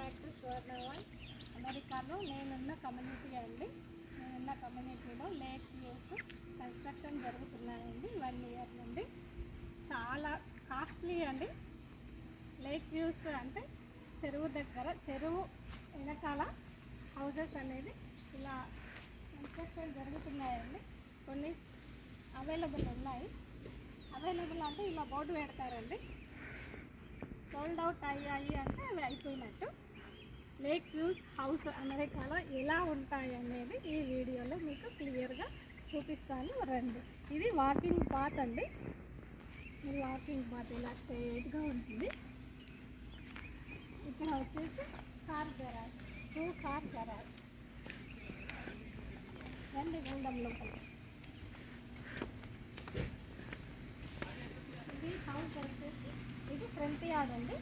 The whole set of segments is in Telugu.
Back to స్వర్ణవన్. అమెరికాలో నేనున్న కమ్యూనిటీలో లేక్ వ్యూస్ కన్స్ట్రక్షన్ జరుగుతున్నాయండి 1 ఇయర్ నుండి. చాలా కాస్ట్లీ అండి. లేక్ వ్యూస్ అంటే చెరువు దగ్గర, చెరువు వెనకాల హౌసెస్ అనేది ఇలా కన్స్ట్రక్షన్ జరుగుతున్నాయండి. కొన్ని అవైలబుల్ ఉన్నాయి. అవైలబుల్ అంటే ఇలా బోర్డు పెడతారండి, సోల్డ్ అవుట్ అయ్యాయి అంటే అవి అయిపోయినట్టు. లేక్ వ్యూస్ హౌస్ అమెరికాలో ఎలా ఉంటాయి అనేది ఈ వీడియోలో మీకు క్లియర్గా చూపిస్తాను, రండి. ఇది వాకింగ్ పాత్ అండి. ఈ వాకింగ్ పాత్ ఇలా స్ట్రైట్గా ఉంటుంది. ఇక్కడ వచ్చేసి కార్ గరాజ్, 2 కార్ గరాజ్. రండి వెళ్దాం లోపల. ఇది హౌస్ వచ్చేసి ఇది ఫ్రంట్ యార్డ్ అండి.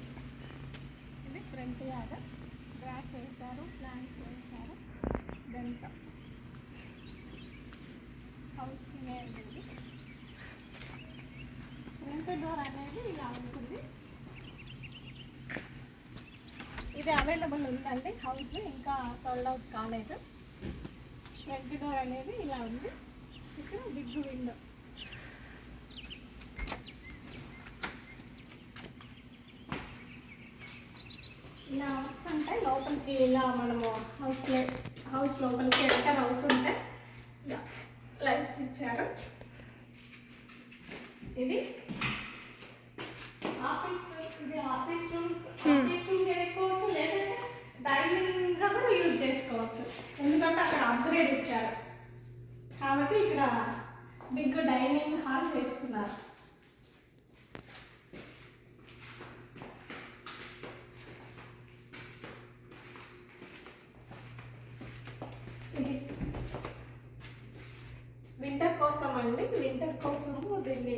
ఇది ఫ్రంట్ యార్డ్, గ్రాస్ వేశారు, ప్లాంట్స్ వేశారు. ఇదంతా హౌస్కి వేయండి. ఫ్రంట్ డోర్ అనేది ఇలా ఉంటుంది. ఇది అవైలబుల్ ఉందండి. హౌస్ ఇంకా సోల్డ్ అవుట్ కాలేదు. ఫ్రంట్ డోర్ అనేది ఇలా ఉంది. ఇక్కడ బిగ్ విండో. ఇలా వస్తుంటే లోపలికి ఇలా మనము హౌస్ లోపలికి ఎంటర్ అవుతుంటే ఇలా లైట్స్ ఇచ్చారు. ఇది ఆఫీస్ రూమ్ చేసుకోవచ్చు, లేదంటే డైనింగ్గా కూడా యూజ్ చేసుకోవచ్చు. ఎందుకంటే అక్కడ అప్గ్రేడ్ ఇచ్చారు కాబట్టి ఇక్కడ బిగ్ డైనింగ్ హాల్ చేస్తున్నారు. వింటర్ కోసం అండి, వింటర్ కోసము దీన్ని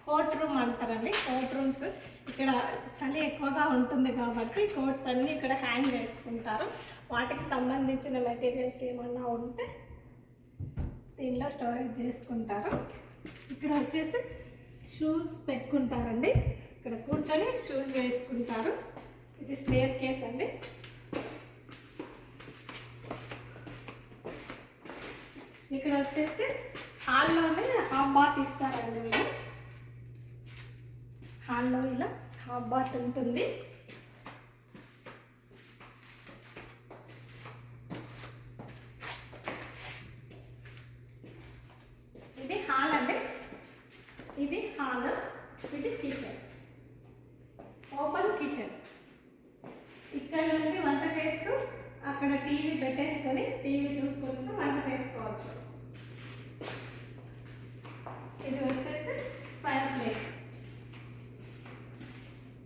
కోట్ రూమ్ అంటారండి. కోట్ రూమ్స్ ఇక్కడ చలి ఎక్కువగా ఉంటుంది కాబట్టి కోట్స్ అన్నీ ఇక్కడ హ్యాంగ్ చేసుకుంటారు. వాటికి సంబంధించిన మెటీరియల్స్ ఏమన్నా ఉంటే దీనిలో స్టోరేజ్ చేసుకుంటారు. ఇక్కడ వచ్చేసి షూస్ పెట్టుకుంటారండి. ఇక్కడ కూర్చొని షూస్ వేసుకుంటారు. ఇది స్టేర్ కేస్ అండి. ఇక్కడ వచ్చేసి హాల్లోనే హాఫ్ బాత్ ఇస్తారండి. వీళ్ళు హాల్లో ఇలా హాఫ్ బాత్ ఉంటుంది. ఇది హాల్ అండి. ఇది హాల్, ఇది కిచెన్, ఓపెన్ కిచెన్. ఇక్కడ నుండి వంట చేస్తూ అక్కడ టీవీ పెట్టేసుకొని టీవీ చూసుకుంటూ వంట చేసుకోవచ్చు. ఇది వచ్చేసి ఫైర్ ప్లేస్.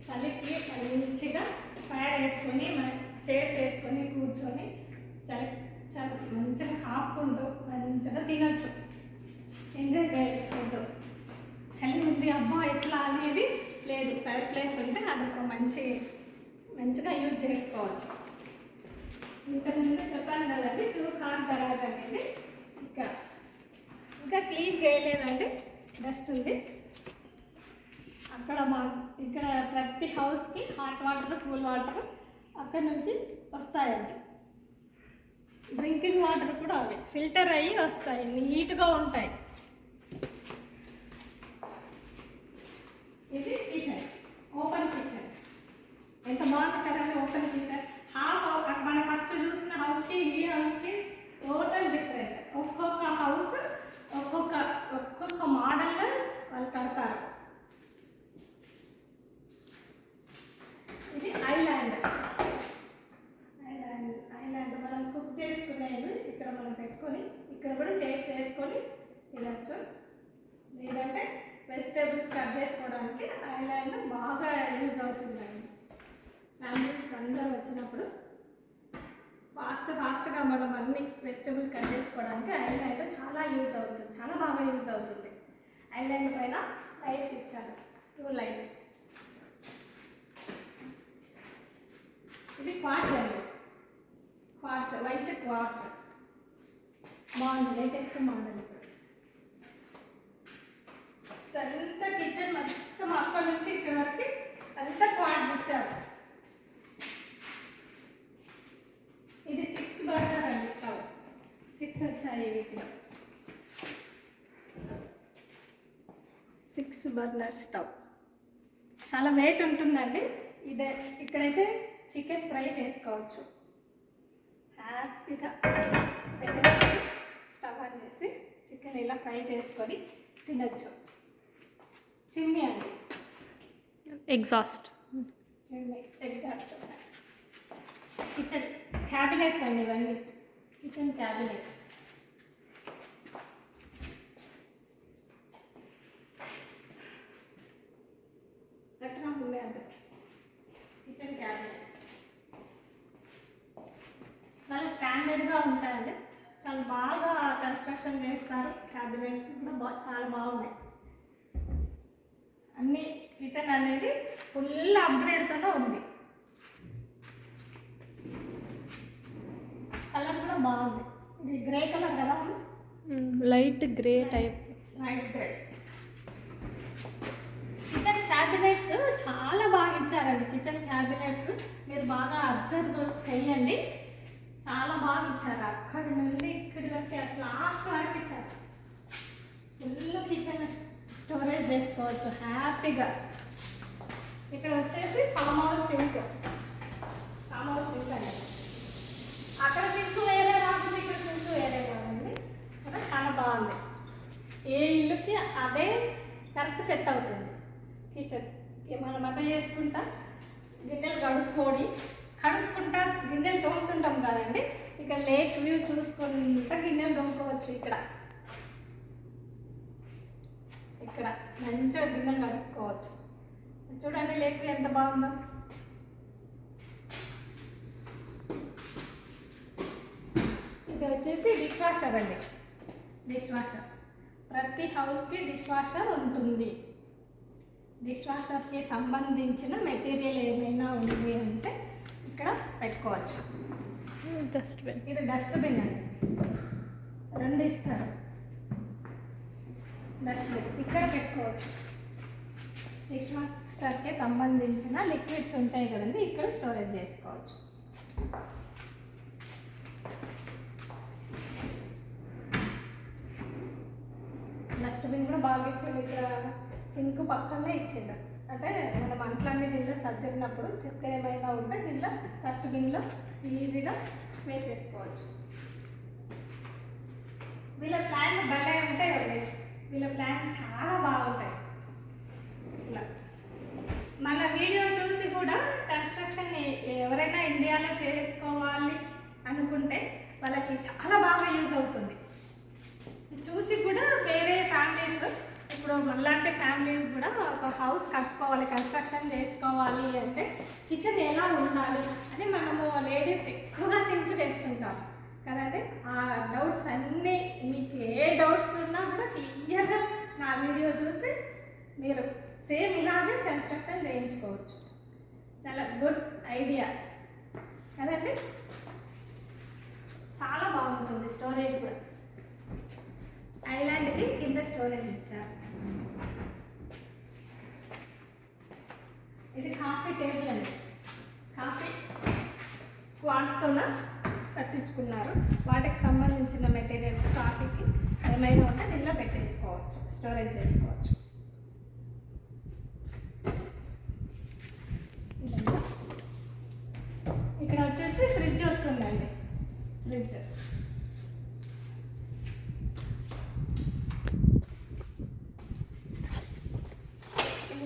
చలికి మంచిగా ఫైర్ వేసుకొని చైర్స్ వేసుకొని కూర్చొని చలి మంచిగా కాపుకుంటూ మంచిగా తినొచ్చు, ఎంజాయ్ చేసుకుంటూ. చలి ఉంది అబ్బా ఎట్లా అనేది లేదు. ఫైర్ ప్లేస్ ఉంటే అదొక మంచిగా యూజ్ చేసుకోవచ్చు. ఇంతకుముందు చెప్పాను కదండి 2 కార్ గరాజ్ అనేది. ఇంకా క్లీన్ చేయలేదండి, డస్ట్ ఉంది. ఇక్కడ ప్రతి హౌస్కి హాట్ వాటర్, కూల్ వాటర్ అక్కడ నుంచి వస్తాయండి. డ్రింకింగ్ వాటర్ కూడా అవి ఫిల్టర్ అయ్యి వస్తాయి, నీట్గా ఉంటాయి. ఇది కిచెన్, ఓపెన్ కిచెన్. ఎంత బాగుంది కదండి ఓపెన్ కిచెన్. మన ఫస్ట్ చూసిన హౌస్కి ఈ హౌస్కి టోటల్ డిఫరెంట్. ఒక్కొక్క హౌస్ ఒక్కొక్క మోడల్లో వాళ్ళు కడతారు. ఇది ఐలాండ్ మనం కుక్ చేసుకునేవి ఇక్కడ మనం పెట్టుకొని ఇక్కడ కూడా చైర్స్ వేసుకొని తినచ్చు. లేదంటే వెజిటేబుల్స్ కట్ చేసుకోవడానికి ఐలాండ్ బాగా యూజ్ అవుతుందండి. ఫ్యామిలీస్ అందరూ వచ్చినప్పుడు ఫాస్ట్గా మనం అన్ని వెజిటేబుల్ కట్ చేసుకోవడానికి ఐలాండ్ చాలా యూజ్ అవుతుంది, చాలా బాగా యూజ్ అవుతుంది. ఐలాండ్ పైన లైట్స్ ఇచ్చారు, 2 లైట్స్. ఇది క్వార్ట్జ్ అండి, వైట్ క్వార్ట్జ్ బాగుంది, లేటెస్ట్ మోడల్. అంతా కిచెన్ మొత్తం అక్కడ నుంచి ఇక్కడ వరకు అంతా క్వార్ట్జ్ ఇచ్చారు. వచ్చాయి వీటిలో. 6 బర్నర్ స్టవ్, చాలా వెయిట్ ఉంటుందండి. ఇదే ఇక్కడైతే చికెన్ ఫ్రై చేసుకోవచ్చు. హ్యాపీగా పెట్టేసుకొని స్టవ్ ఆన్ చేసి చికెన్ ఇలా ఫ్రై చేసుకొని తినచ్చు. చిమ్నీ అండి, exhaust. Chimney exhaust. Kitchen cabinets అండి ఇవన్నీ, కిచెన్ క్యాబినెట్స్. ఎట్లా ఉన్నాయి అంటే కిచెన్ క్యాబినెట్స్ చాలా స్టాండర్డ్గా ఉంటాయండి. చాలా బాగా కన్స్ట్రక్షన్ చేస్తారు. క్యాబినెట్స్ కూడా చాలా బాగున్నాయి. అన్ని కిచెన్ అనేది ఫుల్ అప్గ్రేడ్తోనే ఉంది. కలర్ కూడా బాగుంది. ఇది గ్రే కలర్ కదా, light grey type. Light grey. Kitchen cabinets చాలా బాగా ఇచ్చారండి. కిచెన్ క్యాబినెట్స్ మీరు బాగా అబ్జర్వ్ చేయండి, చాలా బాగా ఇచ్చారు. అక్కడి నుండి ఇక్కడి వరకు అట్లా లాస్ట్ వరకు ఇచ్చారు. ఫుల్ కిచెన్ స్టోరేజ్ చేసుకోవచ్చు హ్యాపీగా. ఇక్కడ వచ్చేసి ఫామ్ హౌస్ సింక్ అండి. అక్కడ సింక్ వేరే కాకుండా ఇక్కడ సింక్ వేరే కాదండి. చాలా బాగుంది. ఏ ఇల్లుకి అదే కరెక్ట్ సెట్ అవుతుంది. కిచెన్ మనం వంట చేసుకుంటా గిన్నెలు కడుక్కుంటా గిన్నెలు తోముతుంటాం కదండి. ఇక్కడ లేక్ వ్యూ చూసుకుంటా గిన్నెలు తోముకోవచ్చు. ఇక్కడ మంచిగా గిన్నెలు కడుక్కోవచ్చు. చూడండి లేక్ వ్యూ ఎంత బాగుందో. ఇది వచ్చేసి డిష్ వాషర్ అండి. డిష్ వాషర్ ప్రతి హౌస్కి డిష్ వాషర్ ఉంటుంది. డిష్ వాషర్కి సంబంధించిన మెటీరియల్ ఏమైనా ఉంది అంటే ఇక్కడ పెట్టుకోవచ్చు. డస్ట్బిన్, ఇది డస్ట్బిన్ అండి. 2 ఇస్తారు డస్ట్బిన్. ఇక్కడ పెట్టుకోవచ్చు. డిష్ వాషర్కి సంబంధించిన లిక్విడ్స్ ఉంటాయి కదండి, ఇక్కడ స్టోరేజ్ చేసుకోవచ్చు. డస్ట్బిన్ కూడా బాగా ఇచ్చింది. ఇక్కడ సింక్ పక్కనే ఇచ్చింది. అంటే మనం అంట్లన్నీ దీనిలో సర్దిరినప్పుడు చెత్త ఏమైనా ఉంటే దీనిలో డస్ట్బిన్లో ఈజీగా వేసేసుకోవచ్చు. వీళ్ళ ప్లాన్ భలే ఉంటాయి. వీళ్ళ ప్లాన్ చాలా బాగుంటాయి అసలు. మన వీడియో చూసి కూడా కన్స్ట్రక్షన్ ఎవరైనా ఇండియాలో చేసుకోవాలి అనుకుంటే వాళ్ళకి చాలా బాగా యూజ్ అవుతుంది. చూసి కూడా వేరే ఫ్యామిలీస్, ఇప్పుడు మనలాంటి ఫ్యామిలీస్ కూడా ఒక హౌస్ కట్టుకోవాలి, కన్స్ట్రక్షన్ చేసుకోవాలి అంటే కిచెన్ ఎలా ఉండాలి అని మనము లేడీస్ ఎక్కువగా థింక్ చేస్తుంటాం కదండి. ఆ డౌట్స్ అన్నీ మీకు ఏ డౌట్స్ ఉన్నా కూడా క్లియర్గా నా వీడియో చూసి మీరు సేమ్ ఇలాగే కన్స్ట్రక్షన్ చేయించుకోవచ్చు. చాలా గుడ్ ఐడియాస్ కదండి. చాలా బాగుంటుంది. స్టోరేజ్ కూడా ఐలాండ్కి కింద స్టోరేజ్ ఇచ్చారు. ఇది కాఫీ టేబుల్ అండి. కాఫీ క్వార్ట్స్తో కట్టించుకున్నారు. వాటికి సంబంధించిన మెటీరియల్స్ కాఫీకి ఏమైనా ఉంటే దీనిలో పెట్టేసుకోవచ్చు, స్టోరేజ్ చేసుకోవచ్చు. ఇక్కడ వచ్చేసి ఫ్రిడ్జ్ వస్తుందండి. Fridge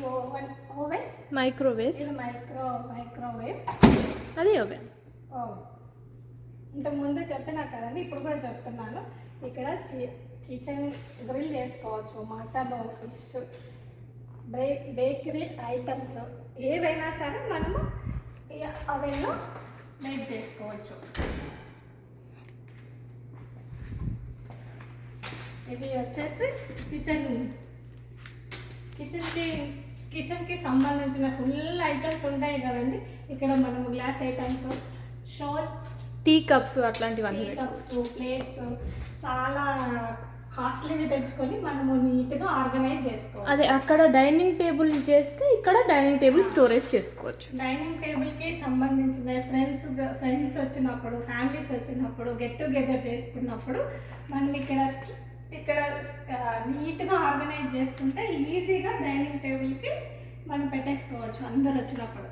oven, microwave. ఇది మైక్రోవేవ్, అది ఓవెన్. ఇంతకు ముందే చెప్పినా కదండి, ఇప్పుడు కూడా చెప్తున్నాను. ఇక్కడ కిచెన్ గ్రిల్ చేసుకోవచ్చు. మటన్, ఫిష్, బేకరీ ఐటమ్స్ ఏవైనా సరే మనము అవెన్నో మేక్ చేసుకోవచ్చు. ఇది వచ్చేసి కిచెన్కి సంబంధించిన ఫుల్ ఐటమ్స్ ఉంటాయి కదండి. ఇక్కడ మనము glass items, shows, tea cups, అట్లాంటివన్నీ కప్స్, ప్లేట్స్, చాలా కాస్ట్లీవి తెచ్చుకొని మనము నీట్గా ఆర్గనైజ్ చేసుకోవాలి. అదే అక్కడ డైనింగ్ టేబుల్ చేస్తే ఇక్కడ డైనింగ్ టేబుల్ స్టోరేజ్ చేసుకోవచ్చు. డైనింగ్ టేబుల్కి సంబంధించిన ఫ్రెండ్స్ వచ్చినప్పుడు, ఫ్యామిలీస్ వచ్చినప్పుడు, గెట్ టుగెదర్ చేసుకున్నప్పుడు మనం ఇక్కడ నీట్గా ఆర్గనైజ్ చేసుకుంటే ఈజీగా డైనింగ్ టేబుల్కి మనం పెట్టేసుకోవచ్చు. అందరు వచ్చినప్పుడు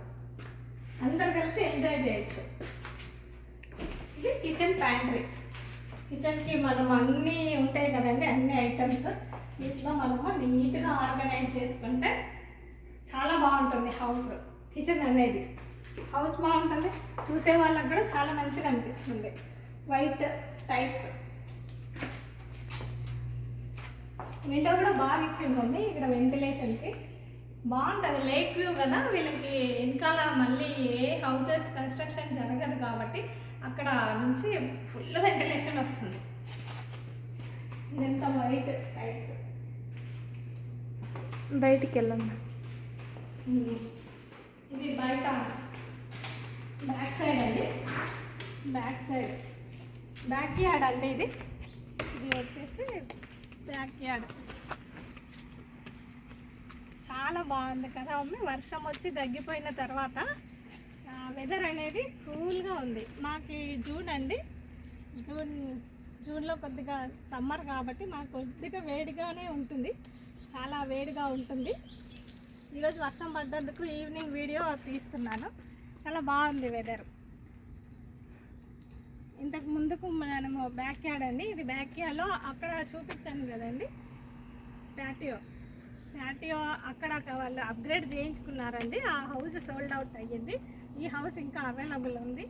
అందరు కలిసి ఎంజాయ్ చేయొచ్చు. ఇది కిచెన్ ప్యాంట్రీ. కిచెన్కి మనం అన్నీ ఉంటాయి కదండి, అన్ని ఐటమ్స్ వీటిలో మనము నీట్గా ఆర్గనైజ్ చేసుకుంటే చాలా బాగుంటుంది. కిచెన్ అనేది హౌస్ బాగుంటుంది, చూసే వాళ్ళకి కూడా చాలా మంచిగా అనిపిస్తుంది. వైట్ టైల్స్, విండో కూడా బాగా ఇచ్చిందండి ఇక్కడ వెంటిలేషన్కి బాగుంటుంది. లేక్ వ్యూ కదా, వీళ్ళకి వెనకాల మళ్ళీ ఏ హౌసెస్ కన్స్ట్రక్షన్ జరగదు కాబట్టి అక్కడ నుంచి ఫుల్ వెంటిలేషన్ వస్తుంది. ఇదంతా వైట్ టైల్స్. బయటికి వెళ్ళండి. ఇది బయట బ్యాక్ సైడ్ అండి, బ్యాక్ యార్డ్ అండి. ఇది వచ్చేసి బ్యాక్ యార్డ్. చాలా బాగుంది కదా మమ్మీ. వర్షం వచ్చి తగ్గిపోయిన తర్వాత వెదర్ అనేది కూల్గా ఉంది. మాకు జూన్ అండి, జూన్లో కొద్దిగా సమ్మర్ కాబట్టి మాకు కొద్దిగా వేడిగానే ఉంటుంది, చాలా వేడిగా ఉంటుంది. ఈరోజు వర్షం పడ్డందుకు ఈవినింగ్ వీడియో తీస్తున్నాను. చాలా బాగుంది వెదర్. ఇంతకు ముందుకు మనము బ్యాక్ యార్డ్ అండి, ఇది బ్యాక్ యార్డ్లో అక్కడ చూపించాను కదండి ప్యాటియో అక్కడ వాళ్ళు అప్గ్రేడ్ చేయించుకున్నారండి. ఆ హౌస్ సోల్డ్ అవుట్ అయ్యింది. ఈ హౌస్ ఇంకా అవైలబుల్ ఉంది.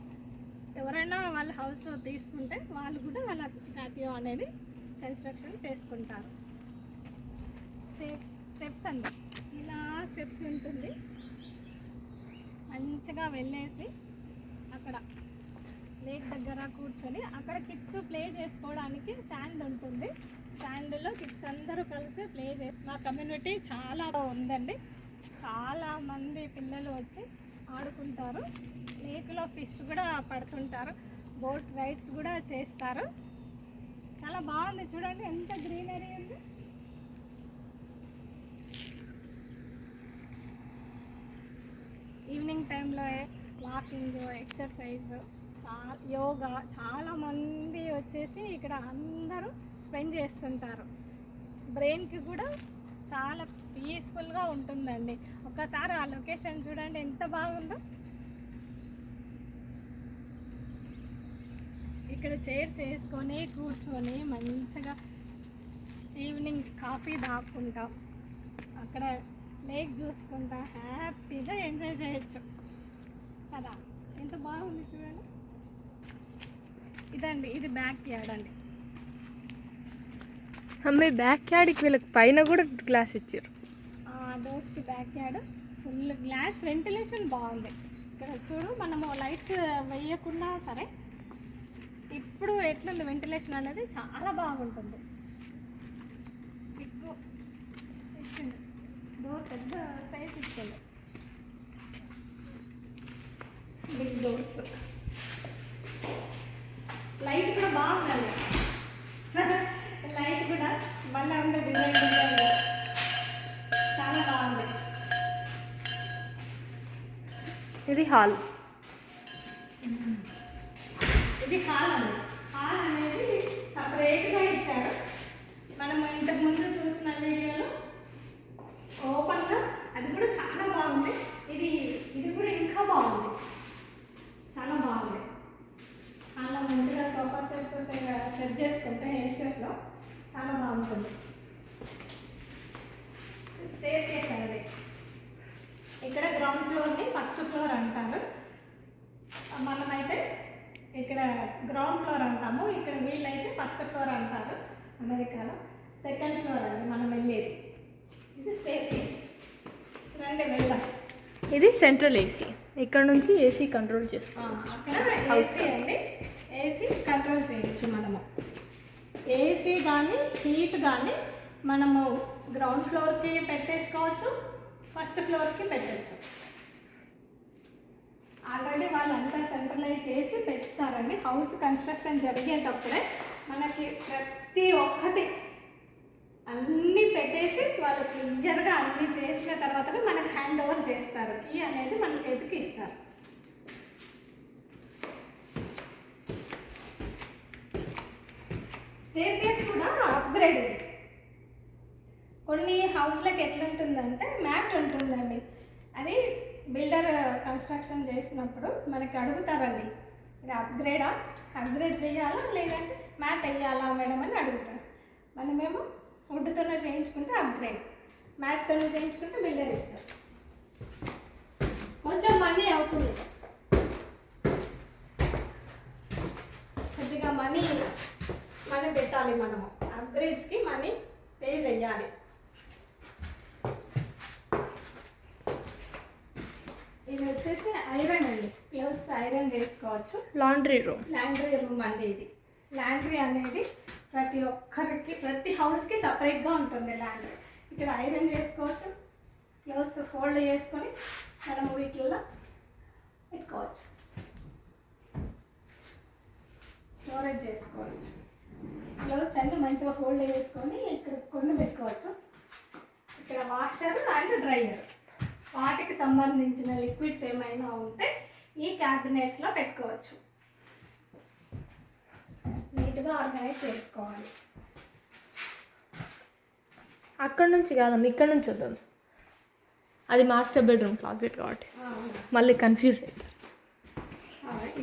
ఎవరైనా వాళ్ళ హౌస్ తీసుకుంటే వాళ్ళు కూడా వాళ్ళ ప్యాటియో అనేది కన్స్ట్రక్షన్ చేసుకుంటారు. స్టెప్స్ అండి, ఇలా స్టెప్స్ ఉంటుంది. మంచిగా వెళ్ళేసి అక్కడ లేక్ దగ్గర కూర్చొని అక్కడ కిడ్స్ ప్లే చేసుకోవడానికి శాండ్ ఉంటుంది. శాండ్లో కిడ్స్ అందరూ కలిసి ప్లే మా కమ్యూనిటీ చాలా ఉందండి. చాలామంది పిల్లలు వచ్చి ఆడుకుంటారు. లేక్లో ఫిష్ కూడా పడుతుంటారు, బోట్ రైడ్స్ కూడా చేస్తారు. చాలా బాగుంది చూడండి, ఎంత గ్రీనరీ ఉంది. ఈవినింగ్ టైంలో వాకింగ్, ఎక్సర్సైజ్, యోగా చాలామంది వచ్చేసి ఇక్కడ అందరూ స్పెండ్ చేస్తుంటారు. బ్రెయిన్కి కూడా చాలా పీస్ఫుల్గా ఉంటుందండి. ఒక్కసారి ఆ లొకేషన్ చూడండి ఎంత బాగుందో. ఇక్కడ చైర్స్ వేసుకొని కూర్చొని మంచిగా ఈవినింగ్ కాఫీ తాగుకుంటాం, అక్కడ లేక్ చూసుకుంటా హ్యాపీగా ఎంజాయ్ చేయొచ్చు కదా. ఎంత బాగుంది చూడండి. ఇదండి, ఇది బ్యాక్ యార్డ్ అండి. అమ్మాయి బ్యాక్ యార్డ్కి వీళ్ళకి పైన కూడా గ్లాస్ ఇచ్చారు. డోర్స్కి back yard full glass, ventilation బాగుంది. ఇక్కడ చూడు, మనము లైట్స్ వేయకుండా సరే ఇప్పుడు ఎట్లుంది వెంటిలేషన్ అనేది చాలా బాగుంటుంది. ఎక్కువ ఇచ్చింది, డోర్ పెద్ద సైజ్ ఇచ్చింది, బిగ్ డోర్స్. లైట్ కూడా బాగుందండి, లైట్ కూడా మళ్ళీ ఉంది, డిజైన్ చాలా బాగుంది. ఇది హాల్. ఇది హాల్ అండి. హాల్ అనేది సపరేట్గా ఇచ్చారు. మనం ఇంతకుముందు చూసిన వీడియోలో ఓపెన్గా అది కూడా చాలా బాగుంది. ఇది కూడా ఇంకా బాగుంది, చాలా బాగుంది. అలా మంచిగా సోఫా సెట్స్ సెట్ చేసుకుంటే హెయిర్ షేప్లో చాలా బాగుంటుంది. స్టేర్ కేస్ అండి. ఇక్కడ గ్రౌండ్ ఫ్లోర్ని ఫస్ట్ ఫ్లోర్ అంటారు, మనమైతే ఇక్కడ గ్రౌండ్ ఫ్లోర్ అంటాము. ఇక్కడ వీళ్ళైతే ఫస్ట్ ఫ్లోర్ అంటారు అమెరికాలో. సెకండ్ ఫ్లోర్ అండి మనం వెళ్ళేది. ఇది స్టేర్ కేస్. రండి వెళ్దాం. ఇది సెంట్రల్ ఏసీ, ఇక్కడ నుంచి ఏసీ కంట్రోల్ చేస్తాం. అక్కడ ఏసీ అండి, ఏసీ కంట్రోల్ చేయొచ్చు మనము. ఏసీ కానీ హీట్ కానీ మనము గ్రౌండ్ ఫ్లోర్కి పెట్టేసుకోవచ్చు, ఫస్ట్ ఫ్లోర్కి పెట్టచ్చు. ఆల్రెడీ వాళ్ళంతా సెంట్రలైజ్ చేసి పెడతారండి. హౌస్ కన్స్ట్రక్షన్ జరిగేటప్పుడే మనకి ప్రతి ఒక్కటి అన్నీ పెట్టేసి వాళ్ళు క్లియర్గా అన్నీ చేసిన తర్వాతనే మనకు హ్యాండ్ ఓవర్ చేస్తారు. కీ అనేది మన చేతికి ఇస్తారు. స్టేర్ కేస్ కూడా అప్గ్రేడ్ ఇది. కొన్ని హౌస్లకు ఎట్లుంటుందంటే మ్యాట్ ఉంటుందండి. అది బిల్డర్ కన్స్ట్రక్షన్ చేసినప్పుడు మనకి అడుగుతారండి, ఇది అప్గ్రేడ్ చేయాలా లేదంటే మ్యాట్ వేయాలా మేడం అని అడుగుతారు. మనమేమో వుడ్తోనే చేయించుకుంటే అప్గ్రేడ్, మ్యాట్తోనే చేయించుకుంటే బిల్డర్ ఇస్తారు. కొంచెం మనీ అవుతుంది, కొద్దిగా మనీ పెట్టాలి. మనము అప్గ్రేడ్స్కి మనీ పే చేయాలి. ఇది వచ్చేసి ఐరన్ అండి, క్లోత్స్ ఐరన్ చేసుకోవచ్చు. లాండ్రీ రూమ్ అండి. ఇది లాండ్రీ అనేది ప్రతి ఒక్కరికి, ప్రతి హౌస్కి సపరేట్గా ఉంటుంది లాండ్రీ. ఇక్కడ ఐరన్ చేసుకోవచ్చు, క్లోత్స్ ఫోల్డ్ చేసుకొని మనము వీటిల్లో పెట్టుకోవచ్చు, స్టోరేజ్ చేసుకోవచ్చు. క్లోత్స్ అన్నీ మంచిగా ఫోల్డ్ చేసుకొని ఇక్కడ కొన్ని పెట్టుకోవచ్చు. ఇక్కడ వాషర్ అండ్ డ్రైయర్, వాటికి సంబంధించిన లిక్విడ్స్ ఏమైనా ఉంటే ఈ క్యాబినెట్స్లో పెట్టుకోవచ్చు. నీట్గా ఆర్గనైజ్ చేసుకోవాలి. అక్కడ నుంచి కాదమ్మా, ఇక్కడ నుంచి వద్దాం. అది మాస్టర్ బెడ్రూమ్ క్లాజెట్ కాబట్టి మళ్ళీ కన్ఫ్యూజ్ అవుతారు.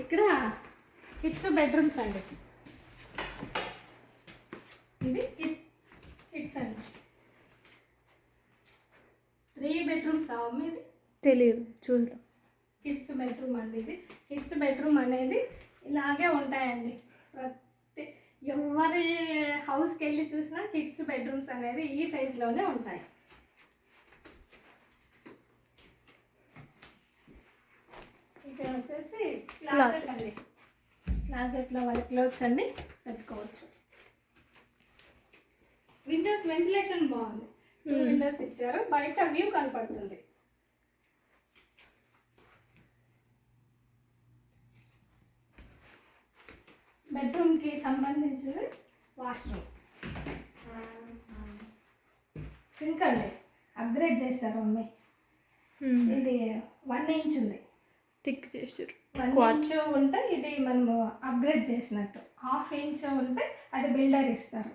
ఇక్కడ కిడ్స్ బెడ్రూమ్స్ అండి. ఇది కిడ్స్ అండి. 3 బెడ్రూమ్స్ ఇది తెలియదు, చూద్దాం. కిడ్స్ బెడ్రూమ్ అండి. ఇది కిడ్స్ బెడ్రూమ్ అనేది ఇలాగే ఉంటాయండి. ప్రతి ఎవరి హౌస్కి వెళ్ళి చూసినా కిడ్స్ బెడ్రూమ్స్ అనేది ఈ సైజులోనే ఉంటాయి. ఇక్కడ వచ్చేసి క్లాజెట్ అండి. క్లాజెట్లో వాళ్ళ క్లోత్స్ అన్ని పెట్టుకోవచ్చు. విండోస్ వెంటిలేషన్ బాగుంది. 2 విండోస్ ఇచ్చారు, బయట వ్యూ కనపడుతుంది. బెడ్రూమ్కి సంబంధించిన వాష్రూమ్, సింక్ అండి. అప్గ్రేడ్ చేశారు మమ్మీ. ఇది 1 ఇంచ్ ఉంది, థిక్ చేసారు. 1 ఇంచ్ ఉంటే ఇది మనము అప్గ్రేడ్ చేసినట్టు. 1/2 ఇంచ్ ఉంటే అది బిల్డర్ ఇస్తారు.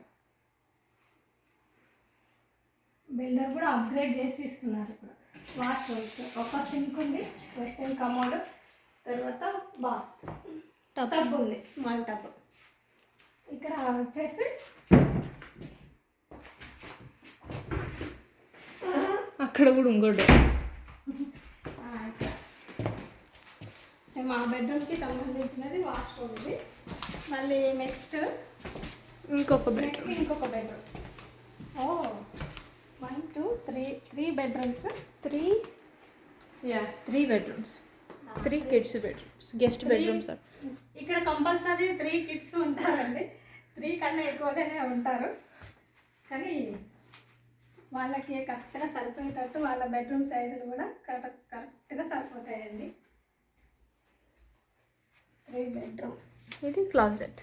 బిల్డర్ కూడా అప్గ్రేడ్ చేసి ఇస్తున్నారు. ఇప్పుడు వాష్రూమ్స్, ఒక సింక్ ఉంది, వెస్టర్న్ కమోడ్, తర్వాత టబ్ ఉంది, స్మాల్ టబ్. ఇక్కడ వచ్చేసి అక్కడ కూడా ఇంకోటి. మా బెడ్రూమ్కి సంబంధించినది వాష్రూమ్ ఇది. మళ్ళీ నెక్స్ట్ ఇంకొక bedroom. 1 2 3 bedrooms. 3 bedrooms, 3 kids bedrooms, guest bedrooms. ఇక్కడ కంపల్సరీ 3 కిడ్స్ ఉంటారండి. 3 కన్నా ఎక్కువగానే ఉంటారు, కానీ వాళ్ళకి కరెక్ట్గా సరిపోయేటట్టు వాళ్ళ బెడ్రూమ్ సైజులు కూడా కరెక్ట్గా సరిపోతాయండి. 3 బెడ్రూమ్. ఇది క్లాజెట్.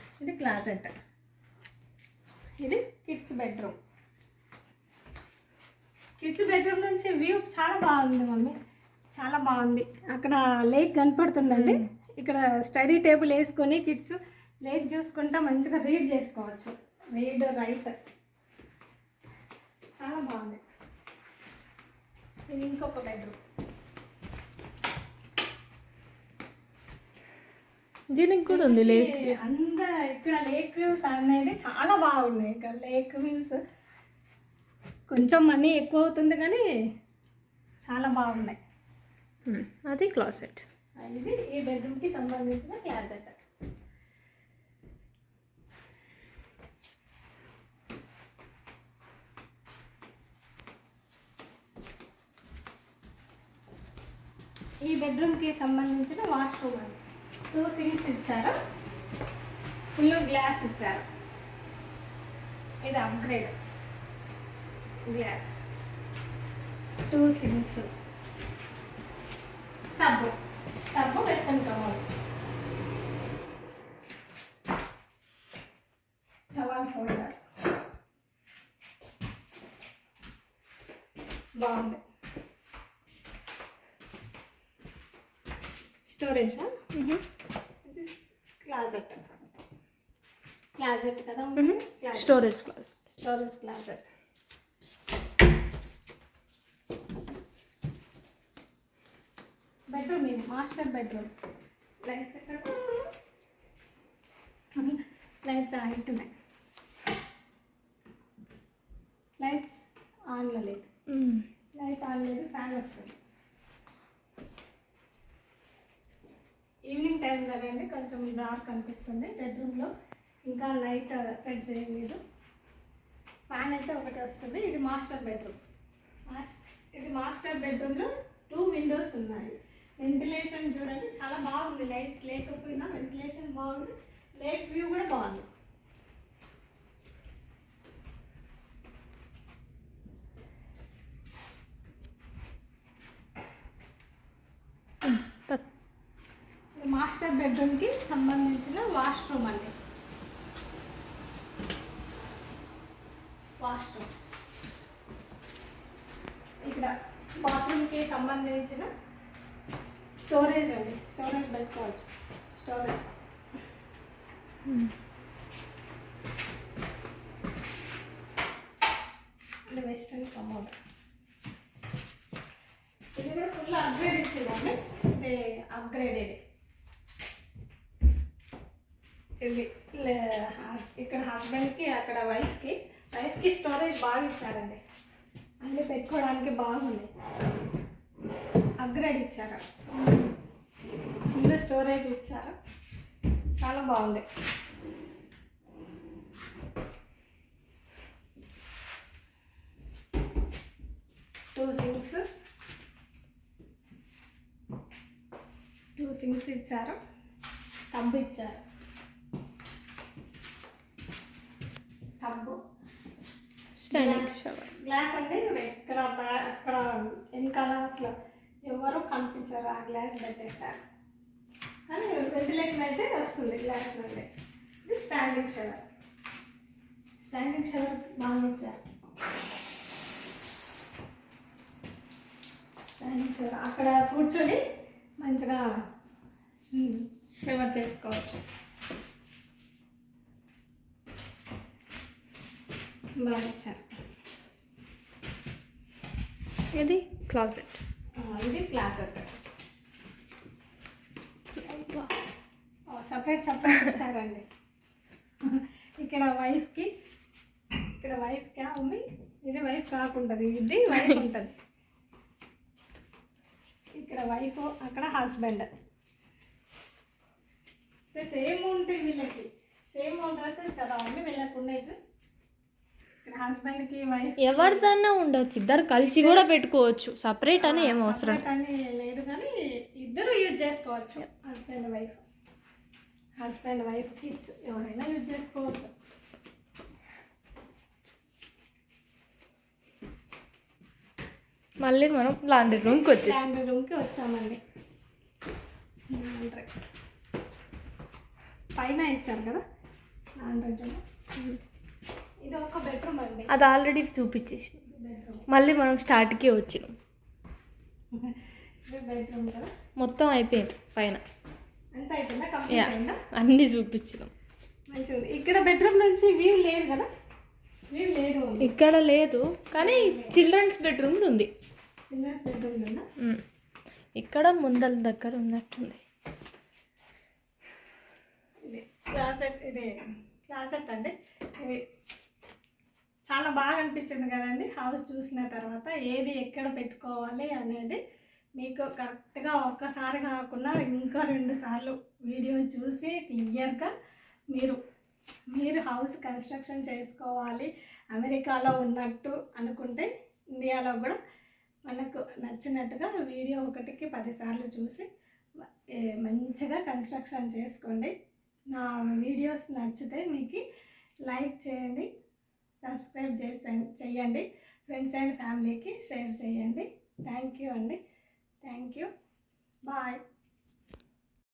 ఇది కిడ్స్ బెడ్రూమ్. కిడ్స్ బెడ్రూమ్ నుంచి వ్యూ చాలా బాగుంది మమ్మీ, చాలా బాగుంది. అక్కడ లేక్ కనపడుతుందండి. ఇక్కడ స్టడీ టేబుల్ వేసుకొని కిడ్స్ లేక్ చూసుకుంటా మంచిగా రీడ్ చేసుకోవచ్చు. రైట్ చాలా బాగుంది. ఇది ఇంకొక బెడ్రూమ్. దీనికి కూడా ఉంది లేక్. ఇక్కడ లేక్ వ్యూస్ అనేది చాలా బాగున్నాయి. ఇక్కడ లేక్ వ్యూస్ కొంచెం మనీ ఎక్కువ అవుతుంది కానీ చాలా బాగున్నాయి. అది క్లాసెట్. ఇది ఈ బెడ్రూమ్కి సంబంధించిన క్లాసెట్. ఈ బెడ్రూమ్కి సంబంధించిన వాష్రూమ్ అండి. 2 సింక్స్ ఇచ్చారు, ఫుల్ గ్లాస్ ఇచ్చారు. ఇది upgrade glass. 2 sinks, tub western commode, towel holder, బాగుంది. స్టోరేజా? క్లాజెట్ కదా. Storage closet. బెడ్రూమ్ ఇది మాస్టర్ బెడ్రూమ్. లైట్స్ ఎక్కడ? లైట్స్ ఆగుతున్నాయి. లైట్స్ ఆన్లో లేదు. లైట్ ఆన్ లేదు, ఫ్యాన్ వస్తుంది. ఈవినింగ్ టైం కదండి కొంచెం డార్క్ అనిపిస్తుంది బెడ్రూమ్లో. ఇంకా లైట్ సెట్ చేయలేదు. ఫ్యాన్ అయితే ఒకటి వస్తుంది. ఇది మాస్టర్ బెడ్రూమ్. ఇది మాస్టర్ బెడ్రూమ్లో 2 విండోస్ ఉన్నాయి. వెంటిలేషన్ చూడండి చాలా బాగుంది. లైట్స్ లేకపోయినా వెంటిలేషన్ బాగుంది. లేక్ వ్యూ కూడా బాగుంది. మాస్టర్ బెడ్రూమ్కి సంబంధించిన వాష్రూమ్ అండి. వాష్రూమ్ ఇక్కడ బాత్రూమ్కి సంబంధించిన స్టోరేజ్ అండి. స్టోరేజ్ పెట్టుకోవచ్చు. స్టోరేజ్ ఇది వెస్టర్న్ కమోడ్. ఇది కూడా ఫుల్ అప్గ్రేడ్ ఇచ్చిందండి. ఇది అప్గ్రేడ్ ఇది ఇక్కడ హస్బెండ్కి అక్కడ వైఫ్కి స్టోరేజ్ బాగా ఇచ్చారండి. అన్నీ పెట్టుకోవడానికి బాగుంది. అప్గ్రేడ్ ఇచ్చారు. ముందు స్టోరేజ్ ఇచ్చారు. చాలా బాగుంది. టూ సింక్స్ ఇచ్చారు. టబ్ ఇచ్చారు. టబ్బు గ్లాస్ అంటే ఎక్కడ అక్కడ వెనకాల అసలు ఎవరు కనిపించారు. ఆ గ్లాస్ పెట్టేశారు. కానీ వెంటిలేషన్ అయితే వస్తుంది గ్లాస్ నుండి. ఇది స్టాండింగ్ షవర్ బాగా ఇచ్చారు. స్టాండింగ్ షవర్ అక్కడ కూర్చొని మంచిగా షవర్ చేసుకోవచ్చు. బాగా ఇచ్చారు. ఇది క్లాజెట్. ఇది క్లాజెట్. సపరేట్ ఇచ్చారండి. ఇక్కడ వైఫ్కి ఉంది. ఇది వైఫ్ కాకుంటుంది. ఇది వైఫ్ ఉంటుంది. ఇక్కడ వైఫ్, అక్కడ హస్బెండ్. సేమ్ ఉంటాయి వీళ్ళకి. సేమ్ డ్రెస్సెస్ కదా అన్నీ వీళ్ళకి ఉండేవి. ఇక్కడ హస్బెండ్కి వైఫ్ ఎవరిదన్నా ఉండొచ్చు. ఇద్దరు కలిసి కూడా పెట్టుకోవచ్చు. సపరేట్ అని ఏం అవసరం అని లేదు. కానీ ఇద్దరు యూజ్ చేసుకోవచ్చు. హస్బెండ్ వైఫ్ కిడ్స్ ఎవరైనా యూజ్ చేసుకోవచ్చు. మళ్ళీ మనం లాండ్రీ రూమ్కి వచ్చామండి. లాండ్రీ పైన ఇచ్చారు కదా లాండ్రీ రూమ్. ఇది ఒక బెడ్రూమ్ అండి. అది ఆల్రెడీ చూపించేసి మళ్ళీ మనం స్టార్ట్కి వచ్చినాం. బెడ్రూమ్ కదా మొత్తం అయిపోయింది. పైన అంతా అయిపోయిందా? కంప్లీట్ అయిందా? అన్నీ చూపించినాం. మంచిగా ఉంది. ఇక్కడ బెడ్రూమ్ నుంచి వ్యూ లేదు కదా. వ్యూ లేదు ఇక్కడ లేదు. కానీ చిల్డ్రన్స్ బెడ్రూమ్ ఉంది. చిల్డ్రన్స్ బెడ్రూమ్ ఉందా? ఇక్కడ ముందల దగ్గర ఉన్నట్టుంది. ఇది క్లాసెట్ అండి. ఇది చాలా బాగా అనిపించింది కదండి. హౌస్ చూసిన తర్వాత ఏది ఎక్కడ పెట్టుకోవాలి అనేది మీకు కరెక్ట్గా ఒక్కసారి కాకుండా ఇంకా 2 సార్లు వీడియో చూసి క్లియర్గా మీరు హౌస్ కన్స్ట్రక్షన్ చేసుకోవాలి. అమెరికాలో ఉన్నట్టు అనుకుంటే ఇండియాలో కూడా మనకు నచ్చినట్టుగా వీడియో ఒకటికి 10 సార్లు చూసి మంచిగా కన్స్ట్రక్షన్ చేసుకోండి. నా వీడియోస్ నచ్చితే మీకు లైక్ చేయండి, సబ్స్క్రైబ్ చేయండి, ఫ్రెండ్స్ అండ్ ఫ్యామిలీకి షేర్ చేయండి. థ్యాంక్ యూ అండి. Thank you. బాయ్.